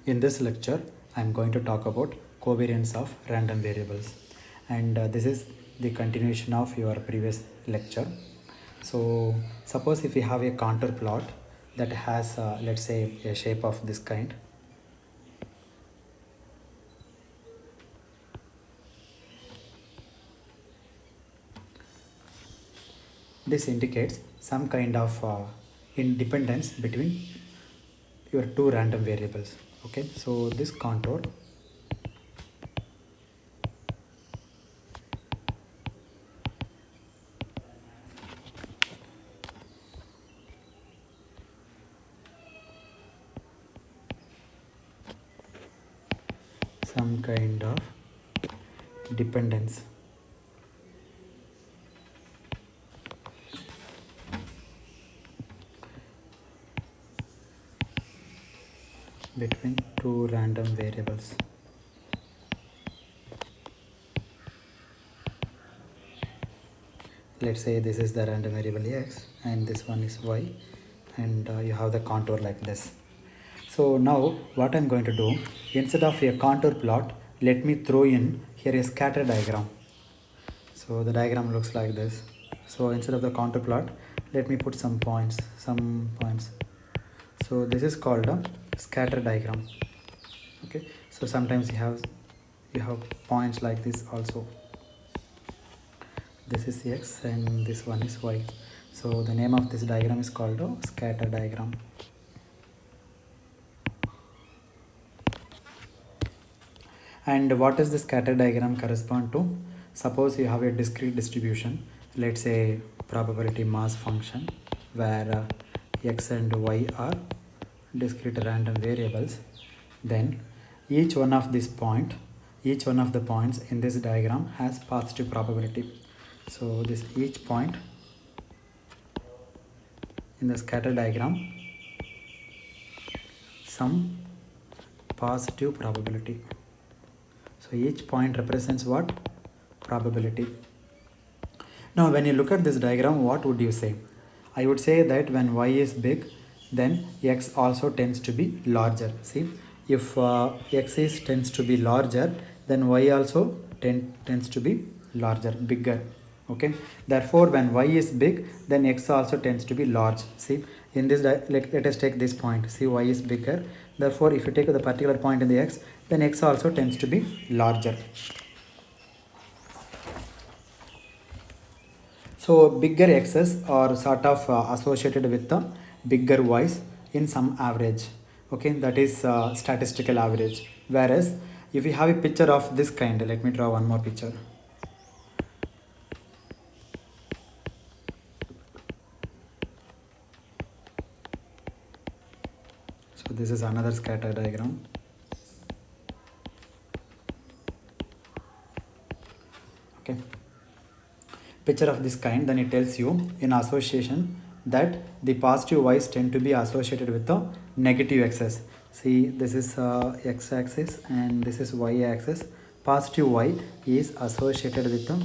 In this lecture, I am going to talk about covariance of random variables, and this is the continuation of your previous lecture. So suppose if we have a contour plot that has let's say a shape of this kind. This indicates some kind of independence between your two random variables. Okay, so this contour some kind of dependence between two random variables. Let's say this is the random variable x and this one is y, and you have the contour like this. So now what I'm going to do, instead of a contour plot, let me throw in here a scatter diagram. So the diagram looks like this. So instead of the contour plot, let me put some points. So this is called a scatter diagram. Okay, so sometimes you have points like this also. This is x and this one is y. So the name of this diagram is called a scatter diagram. And what does the scatter diagram correspond to? Suppose you have a discrete distribution, let's say probability mass function, where x and y are discrete random variables. Then each one of the points in this diagram has positive probability. So this each point in the scatter diagram, some positive probability. So each point represents what? Probability. Now when you look at this diagram, what would you say? I would say that when y is big, then x also tends to be larger. See, if x tends to be larger, then y also tends to be larger, bigger. Okay, therefore when y is big, then x also tends to be large. See, in this let us take this point. See, y is bigger, therefore if you take the particular point in the x, then x also tends to be larger. So bigger x's are sort of associated with the bigger y's in some average. Okay, that is statistical average. Whereas if you have a picture of this kind, let me draw one more picture. So this is another scatter diagram. Okay, picture of this kind, then it tells you in association that the positive y's tend to be associated with the negative x's. See, this is x-axis and this is y-axis. Positive y is associated with the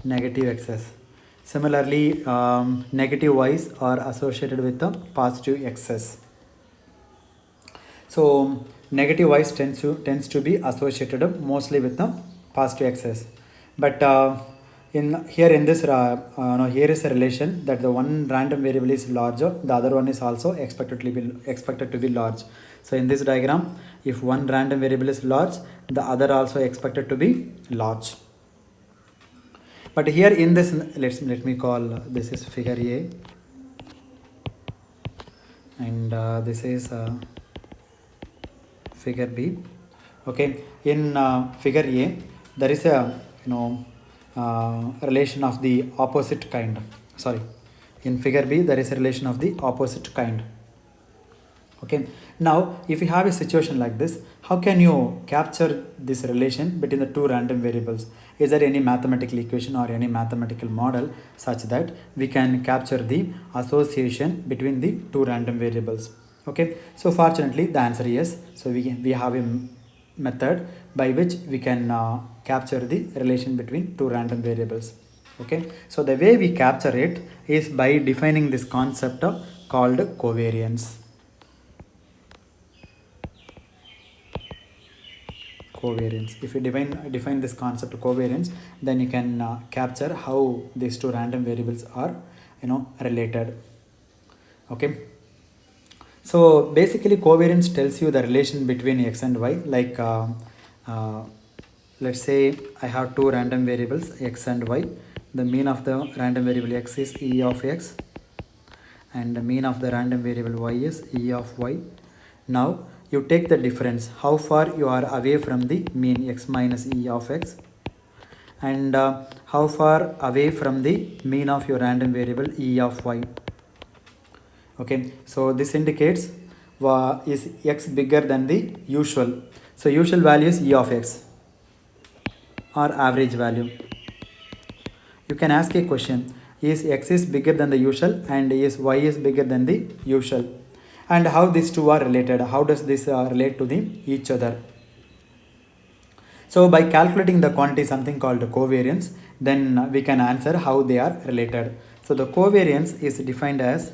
negative x's. Similarly, negative y's are associated with the positive x's. So negative y's tends to be associated mostly with the positive x's. But here is a relation that the one random variable is larger, the other one is also expected to be large. So in this diagram, if one random variable is large, the other also expected to be large. But here in this, let me call this is figure A, and this is figure B. Okay, in figure A, there is a relation of the opposite kind. Sorry, in figure B, there is a relation of the opposite kind. Okay, now if you have a situation like this, how can you capture this relation between the two random variables? Is there any mathematical equation or any mathematical model such that we can capture the association between the two random variables? Okay, so fortunately the answer is yes. So we have a method by which we can capture the relation between two random variables. Okay, so the way we capture it is by defining this concept called covariance. Covariance. If you define this concept of covariance, then you can capture how these two random variables are related. Okay, so basically covariance tells you the relation between x and y, like uh, let's say I have two random variables x and y. The mean of the random variable x is e of x, and the mean of the random variable y is e of y. Now you take the difference, how far you are away from the mean x minus e of x, and how far away from the mean of your random variable e of y. Okay, so this indicates is x bigger than the usual. So usual value is e of x, or average value. You can ask a question, is x is bigger than the usual and is y is bigger than the usual, and how these two are related, how does this relate to each other. So by calculating the quantity, something called covariance, then we can answer how they are related. So the covariance is defined as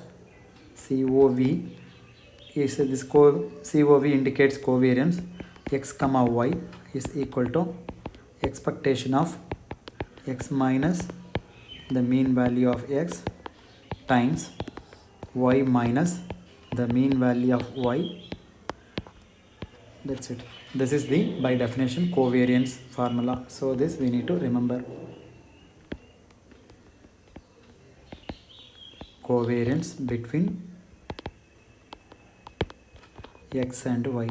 COV. Is this COV indicates covariance. X comma y is equal to expectation of x minus the mean value of x times y minus the mean value of y. That's it. This is the, by definition, covariance formula. So this we need to remember. Covariance between x and y.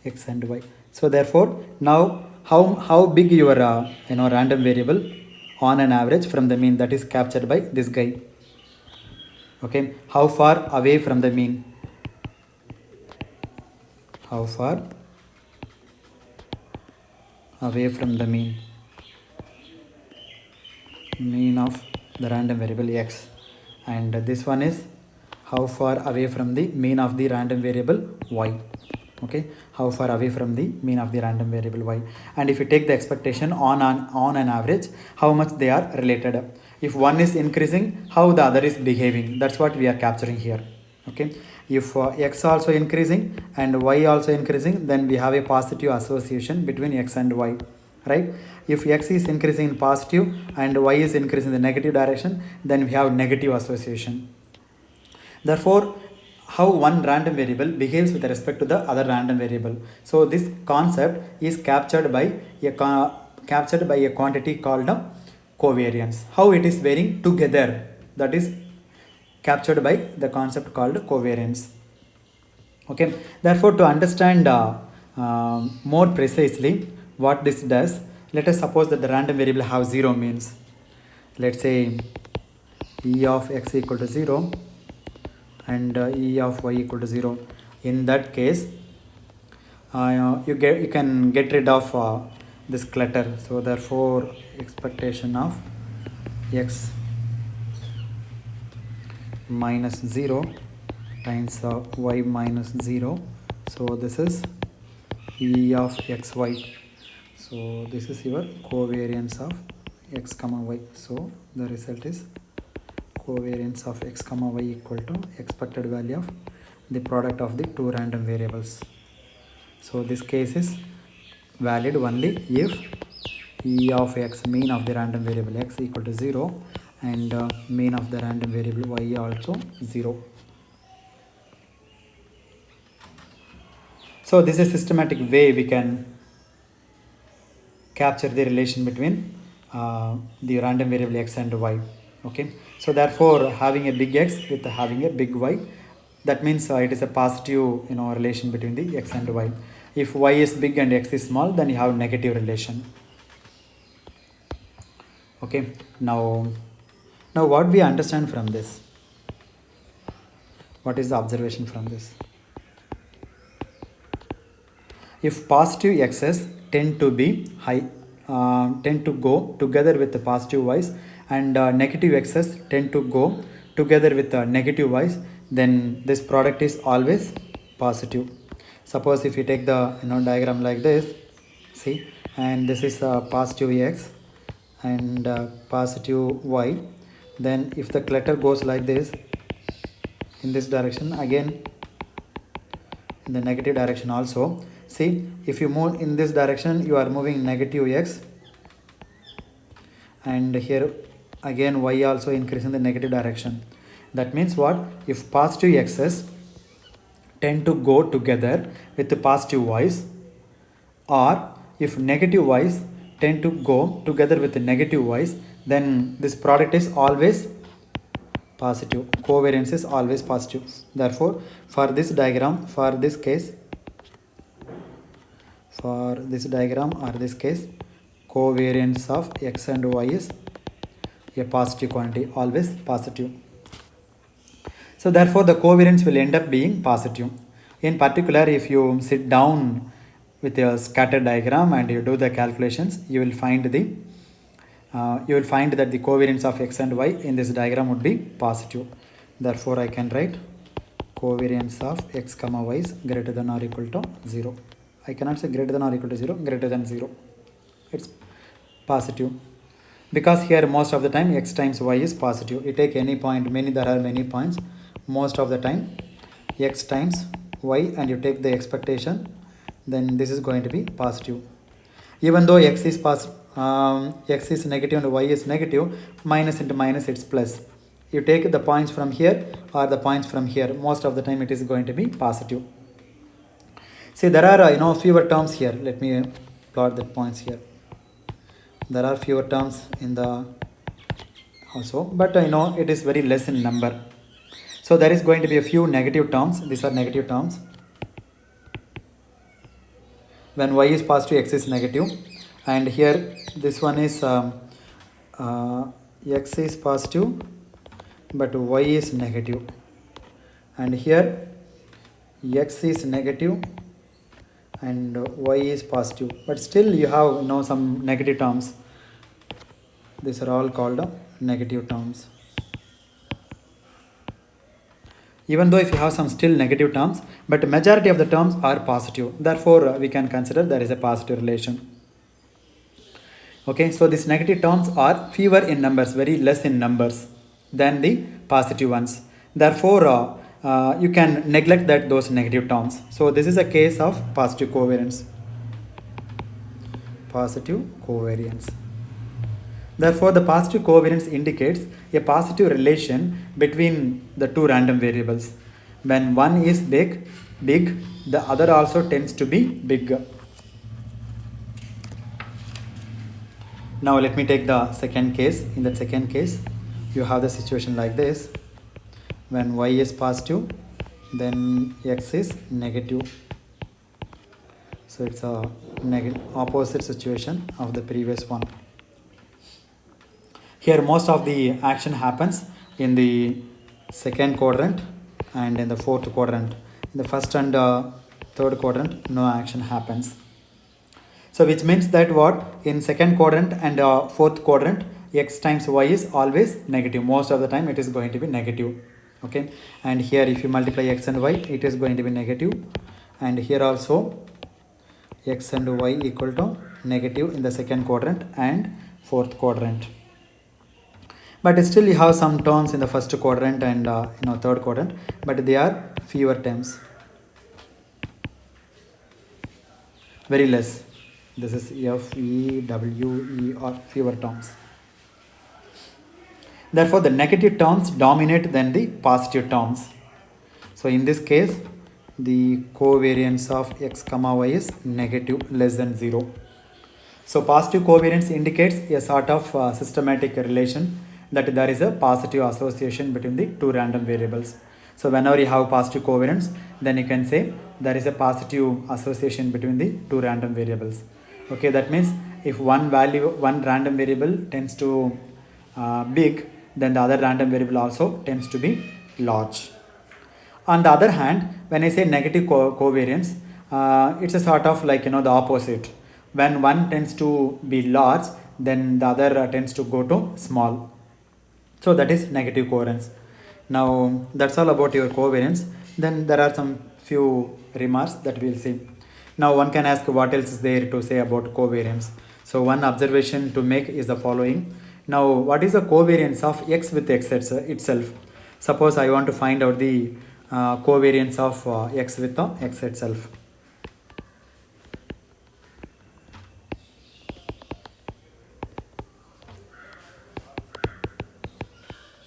X and y. So therefore, now how big your random variable on an average from the mean, that is captured by this guy. Okay, how far away from the mean? How far away from the mean? Mean of the random variable x, and this one is how far away from the mean of the random variable y. Okay, how far away from the mean of the random variable y, and if you take the expectation on an average, how much they are related. If one is increasing, how the other is behaving, that's what we are capturing here. Okay, if x also increasing and y also increasing, then we have a positive association between x and y, right? If x is increasing in positive and y is increasing in the negative direction, then we have negative association. Therefore, how one random variable behaves with respect to the other random variable. So this concept is captured by a quantity called covariance. How it is varying together, that is captured by the concept called covariance. Okay, therefore to understand more precisely what this does, let us suppose that the random variable have 0 means. Let's say e of x equal to 0 and e of y equal to 0. In that case, you can get rid of this clutter. So therefore expectation of x minus 0 times y minus 0. So this is e of xy. So this is your covariance of x comma y. So the result is covariance of x comma y equal to expected value of the product of the two random variables. So this case is valid only if e of x, mean of the random variable x, equal to 0 and mean of the random variable y also 0. So this is a systematic way we can capture the relation between the random variable x and y. Okay, so therefore having a big x with having a big y, that means it is a positive relation between the x and y. If y is big and x is small, then you have negative relation. Okay, now what we understand from this, what is the observation from this? If positive x's tend to be high, tend to go together with the positive y's, and negative x's tend to go together with negative y's, then this product is always positive. Suppose if you take the diagram like this, see, and this is positive x and positive y. Then if the clutter goes like this in this direction, again in the negative direction also. See, if you move in this direction, you are moving negative x, and here again y also increase in the negative direction. That means what? If positive x's tend to go together with the positive y's, or if negative y's tend to go together with the negative y's, then this product is always positive. Covariance is always positive. Therefore, for this diagram, for this diagram or this case, covariance of x and y is a positive quantity, always positive. So therefore the covariance will end up being positive. In particular, if you sit down with a scatter diagram and you do the calculations, you will find that the covariance of x and y in this diagram would be positive. Therefore I can write covariance of x comma y is greater than or equal to 0. I cannot say greater than or equal to 0, greater than 0. It's positive. Because here most of the time x times y is positive. You take any point, there are many points. Most of the time x times y and you take the expectation, then this is going to be positive. Even though x is negative and y is negative, minus into minus it's plus. You take the points from here or the points from here, most of the time it is going to be positive. See, there are fewer terms here. Let me plot the points here. There are fewer terms in the also, but it is very less in number. So there is going to be a few negative terms. These are negative terms. When y is positive, x is negative. And here this one is x is positive but y is negative. And here x is negative and y is positive. But still you have some negative terms. These are all called negative terms. Even though if you have some still negative terms, but majority of the terms are positive. Therefore, we can consider there is a positive relation. Okay, so these negative terms are fewer in numbers, very less in numbers than the positive ones. Therefore, you can neglect those negative terms. So this is a case of positive covariance. Positive covariance. Therefore, the positive covariance indicates a positive relation between the two random variables. When one is big, the other also tends to be big. Now let me take the second case. In that second case, you have the situation like this. When y is positive, then x is negative. So it's a opposite situation of the previous one. Here most of the action happens in the second quadrant and in the fourth quadrant. In the first and third quadrant, no action happens. So which means that what? In second quadrant and fourth quadrant, x times y is always negative. Most of the time it is going to be negative. Okay. And here if you multiply x and y, it is going to be negative. And here also x and y equal to negative in the second quadrant and fourth quadrant. But still you have some terms in the first quadrant and third quadrant, but they are fewer terms, very less. This is F, E, W, E or fewer terms. Therefore, the negative terms dominate than the positive terms. So in this case, the covariance of x comma y is negative, less than 0. So positive covariance indicates a sort of systematic relation, that there is a positive association between the two random variables. So whenever you have positive covariance, then you can say there is a positive association between the two random variables. Okay, that means if one random variable tends to big, then the other random variable also tends to be large. On the other hand, when I say negative covariance, it's a sort of like the opposite. When one tends to be large, then the other tends to go to small. So that is negative covariance. Now that's all about your covariance. Then there are some few remarks that we'll see. Now one can ask what else is there to say about covariance. So one observation to make is the following. Now what is the covariance of x with x itself? Suppose I want to find out the covariance of x with x itself.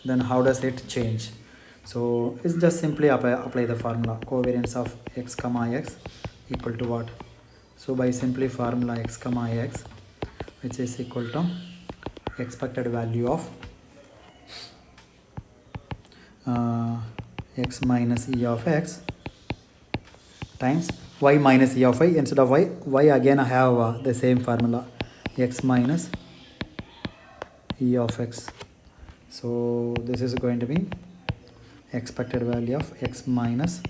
Then how does it change? So it's just simply apply the formula covariance of x comma x equal to what? So by simply formula x comma x, which is equal to expected value of x minus e of x times y minus e of y. Instead of y again I have the same formula x minus e of x. So this is going to be expected value of x minus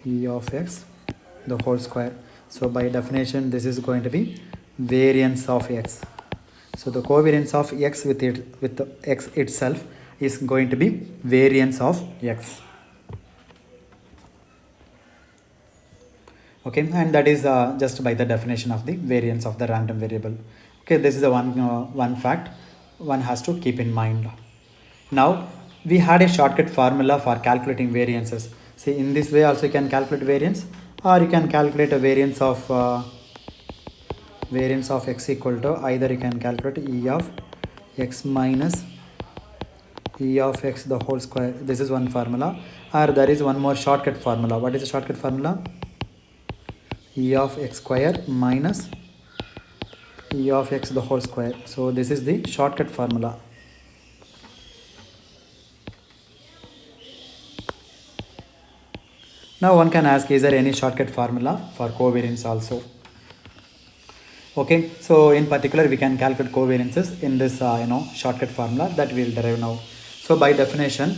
e of x the whole square. So by definition this is going to be variance of x. So the covariance of x with x itself is going to be variance of x. Okay, and that is just by the definition of the variance of the random variable. Okay, this is the one fact one has to keep in mind. Now we had a shortcut formula for calculating variances. See, in this way also you can calculate variance, or you can calculate a variance of x equal to either you can calculate e of x minus e of x the whole square. This is one formula, or there is one more shortcut formula. What is the shortcut formula? E of x square minus e of x the whole square. So this is the shortcut formula. Now one can ask, is there any shortcut formula for covariance also? Okay, so in particular we can calculate covariances in this shortcut formula that we will derive now. So by definition,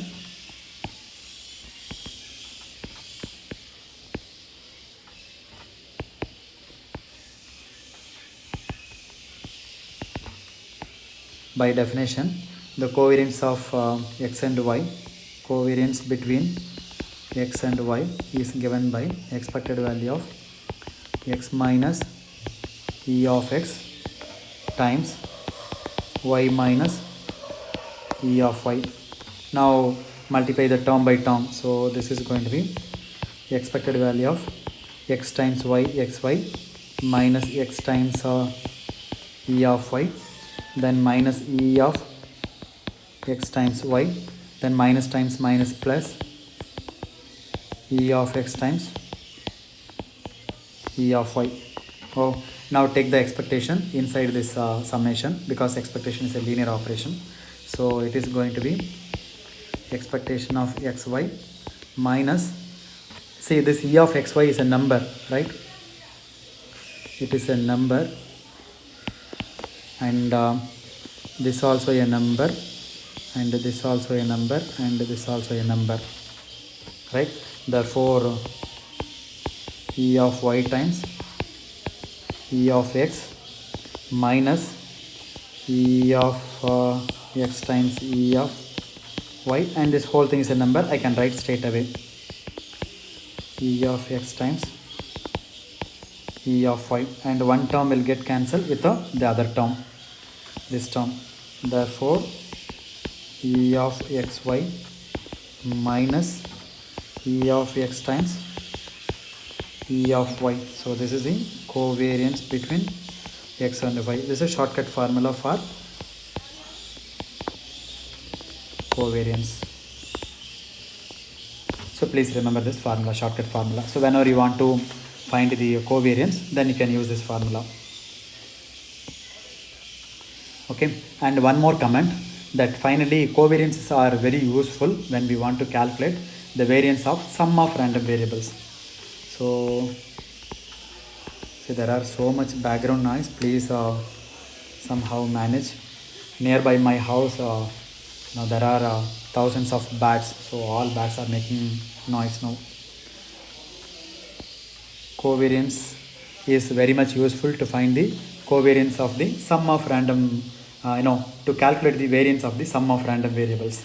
the covariance of x and y, covariance between x and y is given by expected value of x minus e of x times y minus e of y. Now multiply the term by term. So this is going to be expected value of x times y xy minus x times e of y, then minus e of x times y, then minus times minus plus e of x times e of y. Oh, now take the expectation inside this summation, because expectation is a linear operation. So it is going to be expectation of xy minus, see, this e of xy is a number, right? It is a number, and this also a number, and this also a number, and this also a number, right? Therefore e of y times e of x minus e of x times e of y, and this whole thing is a number, I can write straight away e of x times e of y, and one term will get cancelled with the other term, this term. Therefore e of xy minus e of x times e of y. So this is the covariance between x and y. This is a shortcut formula for covariance. So please remember this formula, shortcut formula. So whenever you want to find the covariance, then you can use this formula. Okay, and one more comment, that finally covariances are very useful when we want to calculate the variance of sum of random variables. So there are so much background noise, please somehow manage. Nearby my house now there are thousands of bats, so all bats are making noise now. Covariance is very much useful to find the covariance of the sum of random, to calculate the variance of the sum of random variables.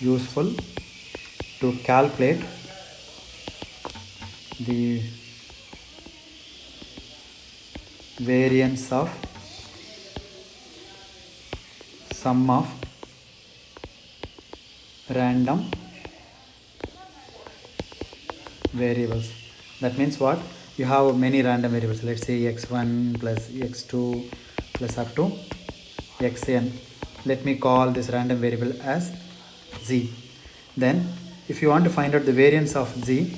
Useful to calculate the variance of sum of random variables. That means what? You have many random variables. Let's say x1 plus x2 plus up to xn. Let me call this random variable as z. Then if you want to find out the variance of z,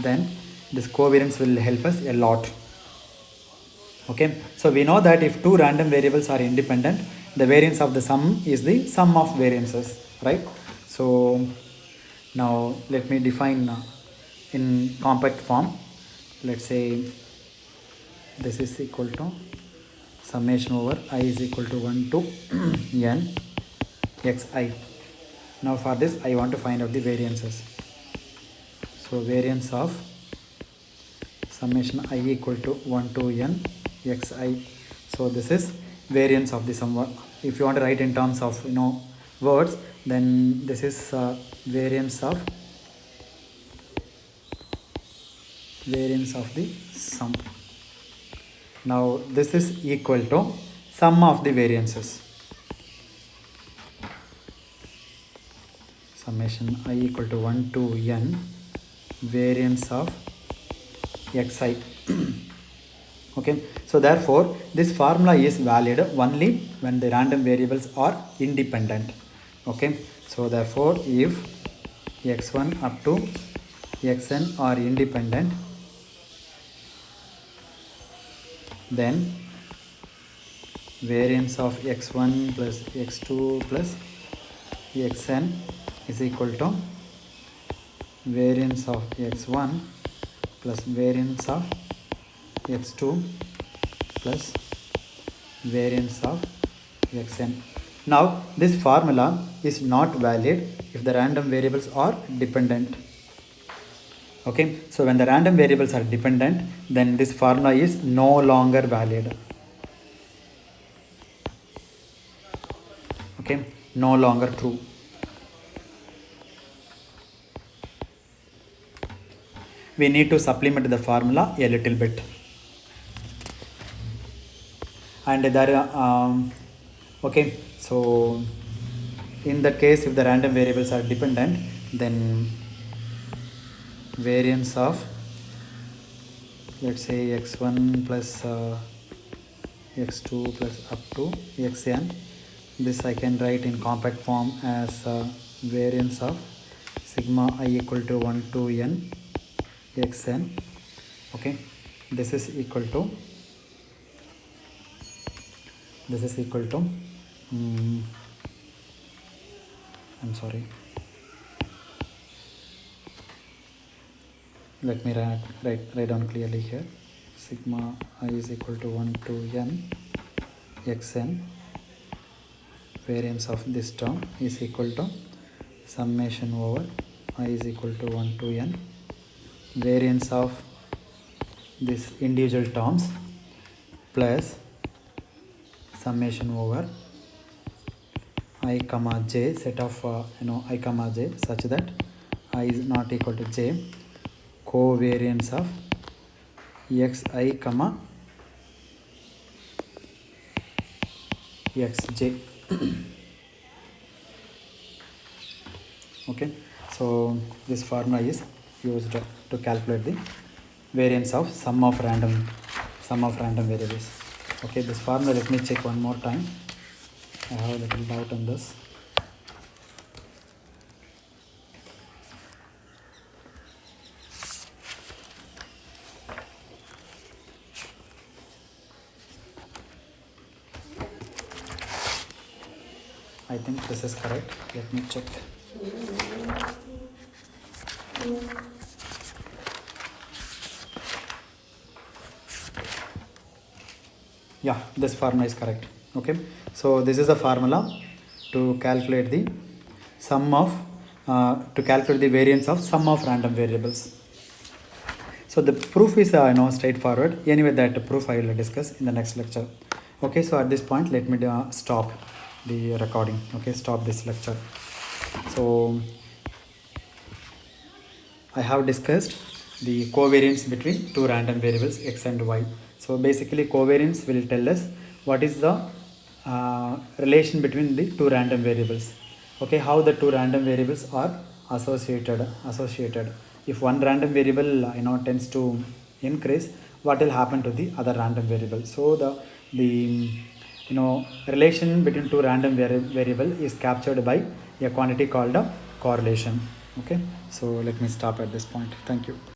then this covariance will help us a lot. Okay, so we know that if two random variables are independent, the variance of the sum is the sum of variances, right? So now let me define in compact form. Let's say this is equal to summation over I is equal to 1 to n xi. Now for this I want to find out the variances. So variance of summation I equal to 1 to n xi. So this is variance of the sum. If you want to write in terms of words, then this is variance of the sum. Now this is equal to sum of the variances. Summation I equal to 1 to n variance of xi. Okay, so therefore this formula is valid only when the random variables are independent. Okay, so therefore if x1 up to xn are independent, then variance of x1 plus x2 plus xn is equal to variance of x1 plus variance of x2 plus variance of xn. Now this formula is not valid if the random variables are dependent. Okay, so when the random variables are dependent, then this formula is no longer valid. Okay, no longer true. We need to supplement the formula a little bit. And there okay, so in that case, if the random variables are dependent, then variance of, let's say, x1 plus x2 plus up to xn, this I can write in compact form as variance of sigma I equal to 1 to n xn. Okay, this is equal to I'm sorry, let me write down clearly here. Sigma I is equal to 1 to n xn. Variance of this term is equal to summation over I is equal to 1 to n variance of this individual terms plus summation over I comma j, set of I comma j such that I is not equal to j, covariance of xi comma xj. Okay, so this formula is used to calculate the variance of sum of random variables. Okay, this formula, let me check one more time. I have a little doubt on this. I think this is correct. Let me check. Yeah, this formula is correct. Okay, so this is a formula to calculate the sum of to calculate the variance of sum of random variables. So the proof is straightforward. Anyway, that proof I will discuss in the next lecture. Okay, so at this point let me stop the recording. Okay, stop this lecture. So I have discussed the covariance between two random variables x and y. So basically covariance will tell us what is the relation between the two random variables. Okay, how the two random variables are associated. If one random variable tends to increase, what will happen to the other random variable? So the relation between two random variable is captured by a quantity called a correlation. Okay, so let me stop at this point. Thank you.